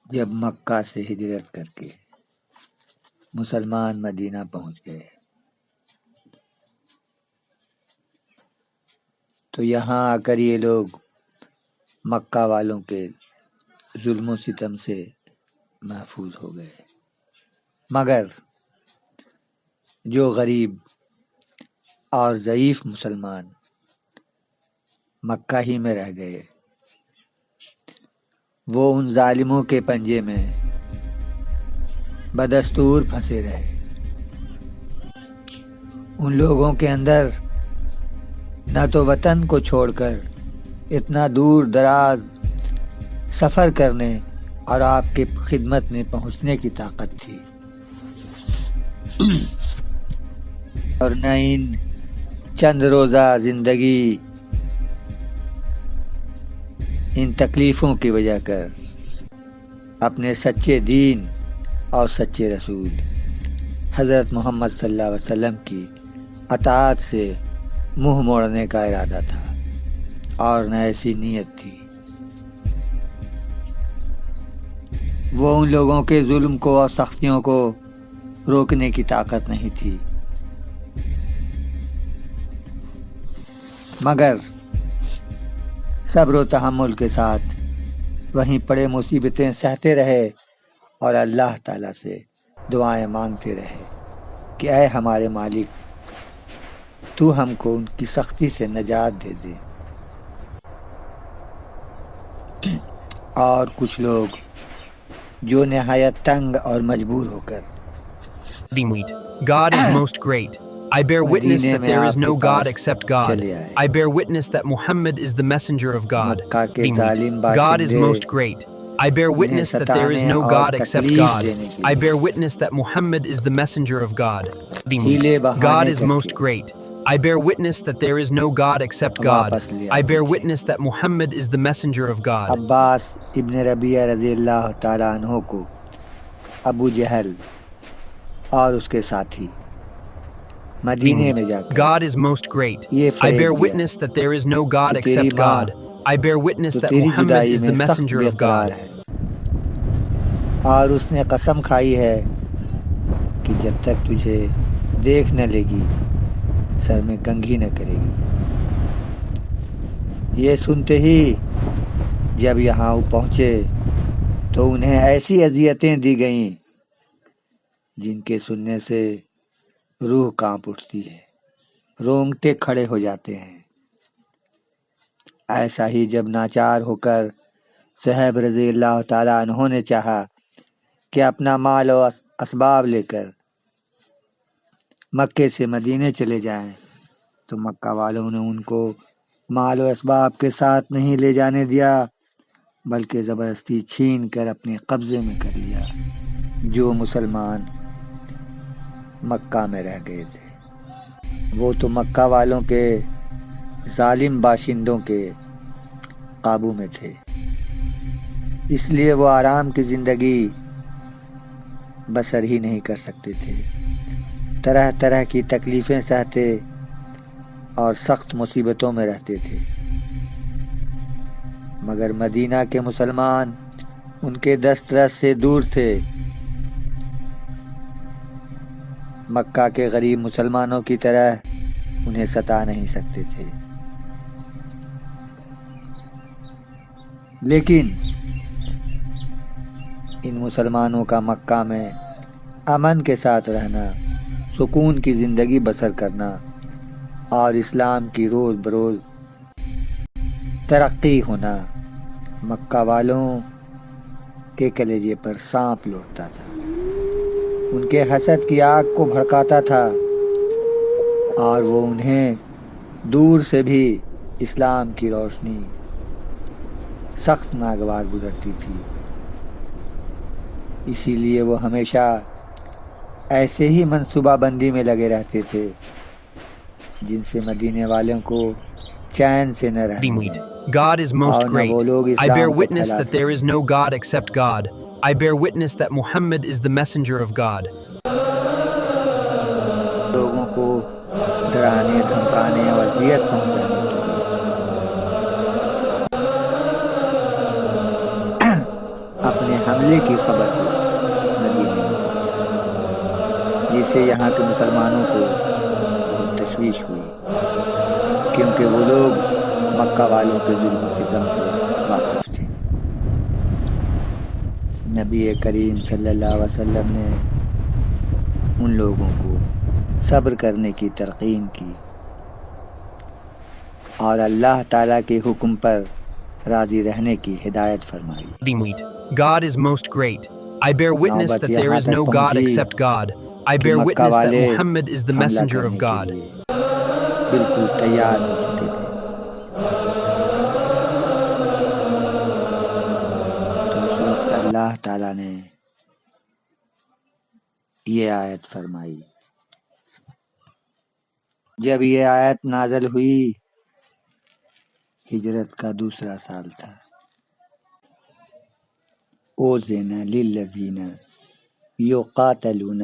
جب مکہ سے ہجرت کر کے مسلمان مدینہ پہنچ گئے تو یہاں آ کر یہ لوگ مکہ والوں کے ظلم و ستم سے محفوظ ہو گئے، مگر جو غریب اور ضعیف مسلمان مکہ ہی میں رہ گئے وہ ان ظالموں کے پنجے میں بدستور پھنسے رہے۔ ان لوگوں کے اندر نہ تو وطن کو چھوڑ کر اتنا دور دراز سفر کرنے اور آپ کی خدمت میں پہنچنے کی طاقت تھی، اور نہ ان چند روزہ زندگی ان تکلیفوں کی وجہ کر اپنے سچے دین اور سچے رسول حضرت محمد صلی اللہ علیہ وسلم کی اطاعت سے منہ موڑنے کا ارادہ تھا، اور نہ ایسی نیت تھی۔ وہ ان لوگوں کے ظلم کو اور سختیوں کو روکنے کی طاقت نہیں تھی، مگر صبر و تحمل کے ساتھ وہیں پڑے مصیبتیں سہتے رہے اور اللہ تعالیٰ سے دعائیں مانگتے رہے کہ اے ہمارے مالک، تو ہم کو ان کی سختی سے نجات دے دے۔ اور کچھ لوگ جو نہایت تنگ اور مجبور ہو کر God is most great. I bear witness that there is no God except God. I bear witness that Muhammad is the messenger of God. God is most great. I bear witness that there is no God except God. I bear witness that Muhammad is the messenger of God. God is most great. I bear witness that there is no God except God. I bear witness that Muhammad is the messenger of God. عباس ابن ربیعہ رضی اللہ تعالیٰ عنہ کو ابو جہل اور اس کے ساتھی مدینے میں جا کر God is most great. I bear witness that there is no God except God. I bear witness that Muhammad is the messenger of God. اور اس نے قسم کھائی ہے کہ جب تک تجھے دیکھ نہ لے گی سر میں کنگھی نہ کرے گی۔ یہ سنتے ہی جب یہاں پہنچے تو انہیں ایسی اذیتیں دی گئیں جن کے سننے سے روح کانپ اٹھتی ہے، رونگٹے کھڑے ہو جاتے ہیں۔ ایسا ہی جب ناچار ہو کر صہیب رضی اللہ تعالیٰ عنہ نے چاہا کہ اپنا مال و اسباب لے کر مکے سے مدینے چلے جائیں تو مکہ والوں نے ان کو مال و اسباب کے ساتھ نہیں لے جانے دیا، بلکہ زبردستی چھین کر اپنے قبضے میں کر لیا۔ جو مسلمان مکہ میں رہ گئے تھے وہ تو مکہ والوں کے ظالم باشندوں کے قابو میں تھے، اس لیے وہ آرام کی زندگی بسر ہی نہیں کر سکتے تھے، طرح طرح کی تکلیفیں سہتے اور سخت مصیبتوں میں رہتے تھے۔ مگر مدینہ کے مسلمان ان کے دسترس سے دور تھے، مکہ کے غریب مسلمانوں کی طرح انہیں ستا نہیں سکتے تھے۔ لیکن ان مسلمانوں کا مکہ میں امن کے ساتھ رہنا، سکون کی زندگی بسر کرنا اور اسلام کی روز بروز ترقی ہونا مکہ والوں کے کلیجے پر سانپ لوٹتا تھا، ان کے حسد کی آگ کو بھڑکاتا تھا، اور وہ انہیں دور سے بھی اسلام کی روشنی سخت ناگوار گزرتی تھی۔ اسی لیے وہ ہمیشہ ایسے ہی منصوبہ بندی میں لگے رہتے تھے جن سے مدینے والوں کو چین سے نہ رہنے۔ God is most great. I bear witness that there is no God except God. I bear witness that Muhammad is the messenger of God. لوگوں کو ڈرانے، دھمکانے اور اذیت پہنچانے اپنے حملے کی خبر کو مدینے میں پہنچا، جس سے یہاں کے مسلمانوں کو بہت تشویش ہوئی، کیونکہ وہ لوگ مکہ والوں کے ظلم و ستم سے واقف تھے۔ نبی کریم صلی اللہ علیہ وسلم نے ان لوگوں کو صبر کرنے کی تلقین کی اور اللہ تعالیٰ کے حکم پر راضی رہنے کی ہدایت فرمائی۔ God is most great. I bear witness that there is no God except God. I bear witness that Muhammad is the messenger of God. بالکل تیار ہو چکے تھے، تو اس وقت اللہ تعالیٰ نے یہ آیت فرمائی۔ جب یہ آیت نازل ہوئی، ہجرت کا دوسرا سال تھا۔ اُذِنَ لِلَّذِينَ يُقَاتَلُونَ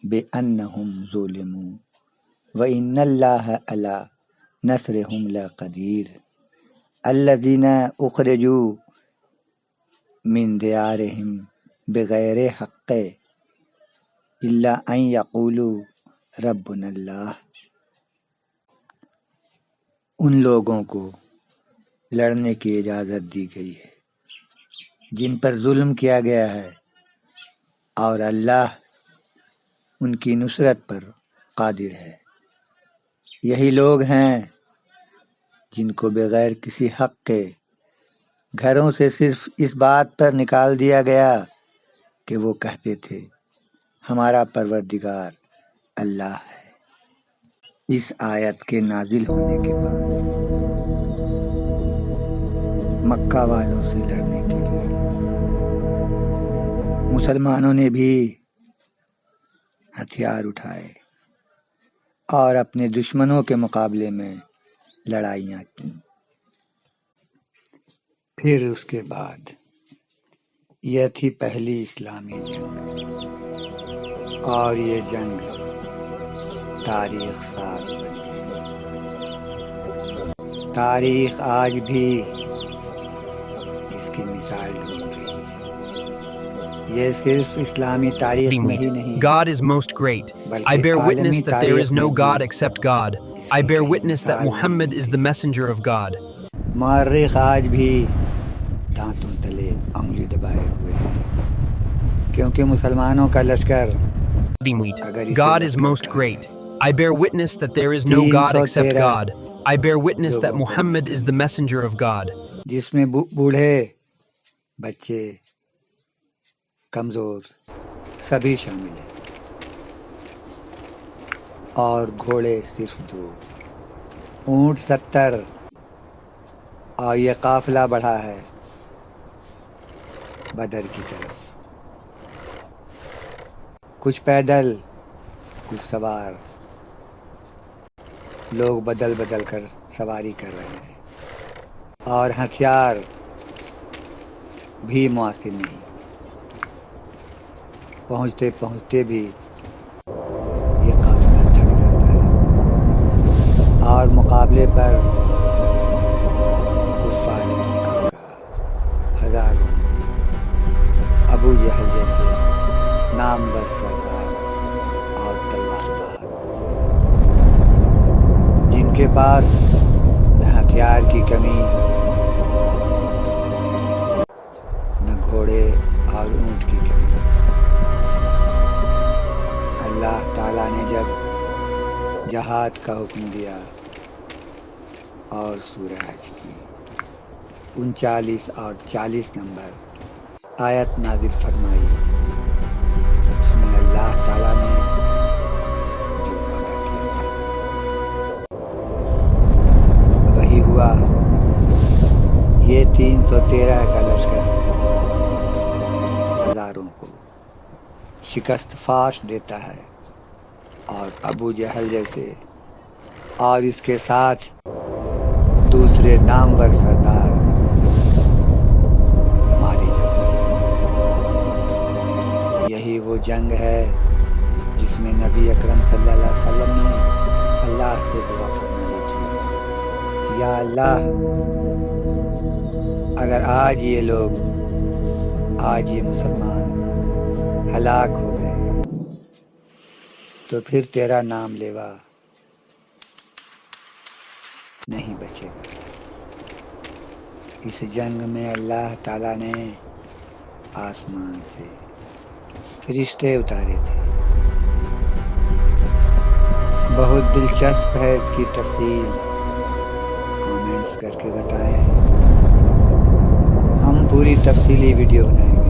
بِأَنَّهُمْ ظُلِمُوا وَإِنَّ اللَّهَ عَلَىٰ نَصْرِهِمْ لَقَدِيرٌ الَّذِينَ أُخْرِجُوا مِن دِيَارِهِمْ بِغَيْرِ حَقٍّ إِلَّا أَن يَقُولُوا رَبُّنَا اللَّهُ۔ ان لوگوں کو لڑنے کی اجازت دی گئی ہے جن پر ظلم کیا گیا ہے، اور اللہ ان کی نصرت پر قادر ہے۔ یہی لوگ ہیں جن کو بغیر کسی حق کے گھروں سے صرف اس بات پر نکال دیا گیا کہ وہ کہتے تھے ہمارا پروردگار اللہ ہے۔ اس آیت کے نازل ہونے کے بعد مکہ والوں سے لڑنے کے لیے مسلمانوں نے بھی ہتھیار اٹھائے اور اپنے دشمنوں کے مقابلے میں لڑائیاں کیں۔ پھر اس کے بعد یہ تھی پہلی اسلامی جنگ، اور یہ جنگ تاریخ ساز بن گئی۔ تاریخ آج بھی اس کی مثال ڈھونڈ رہی ہے۔ یہ صرف اسلامی تاریخ میں ہی نہیں، God is most great. I bear witness that there is no God except God. I bear witness that Muhammad is the messenger of God. مورخ آج بھی دانتوں تلے انگلی دبائے ہوئے ہیں، کیونکہ مسلمانوں کا لشکر God is most great. I bear witness that there is no God except God. I bear witness that Muhammad is the messenger of God. جس میں بوڑھے، بچے، کمزور سبھی شامل ہیں، اور گھوڑے صرف 2، اونٹ 70، اور یہ قافلہ بڑھا ہے بدر کی طرف، کچھ پیدل، کچھ سوار، لوگ بدل بدل کر سواری کر رہے ہیں، اور ہتھیار بھی موثر نہیں۔ پہنچتے پہنچتے بھی یہ قافلہ تھک جاتا ہے، اور مقابلے پر کفار مکہ کا ہزاروں ابو جہل جیسے نامور سردار اور تلوار بار، جن کے پاس نہ ہتھیار کی کمی، نہ گھوڑے اور اونٹ کی کمی۔ اللہ تعالیٰ نے جب جہاد کا حکم دیا اور سورہ حج کی 39 اور 40 نمبر آیت نازل فرمائی، اس میں اللہ تعالیٰ نے جو وعدہ کیا تھا وہی ہوا۔ یہ 313 کا لشکر ہزاروں کو شکست فاش دیتا ہے، اور ابو جہل جیسے اور اس کے ساتھ دوسرے نامور سردار مارے جاتے ہیں۔ یہی وہ جنگ ہے جس میں نبی اکرم صلی اللہ علیہ وسلم نے اللہ سے دعا فرمائی تھی، یا اللہ، اگر آج یہ لوگ آج یہ مسلمان ہلاک ہو گئے تو پھر تیرا نام لیوا نہیں بچے گا۔ اس جنگ میں اللہ تعالیٰ نے آسمان سے فرشتے اتارے تھے۔ بہت دلچسپ ہے اس کی تفصیل، کامنٹس کر کے بتائیں، ہم پوری تفصیلی ویڈیو بنائیں گے۔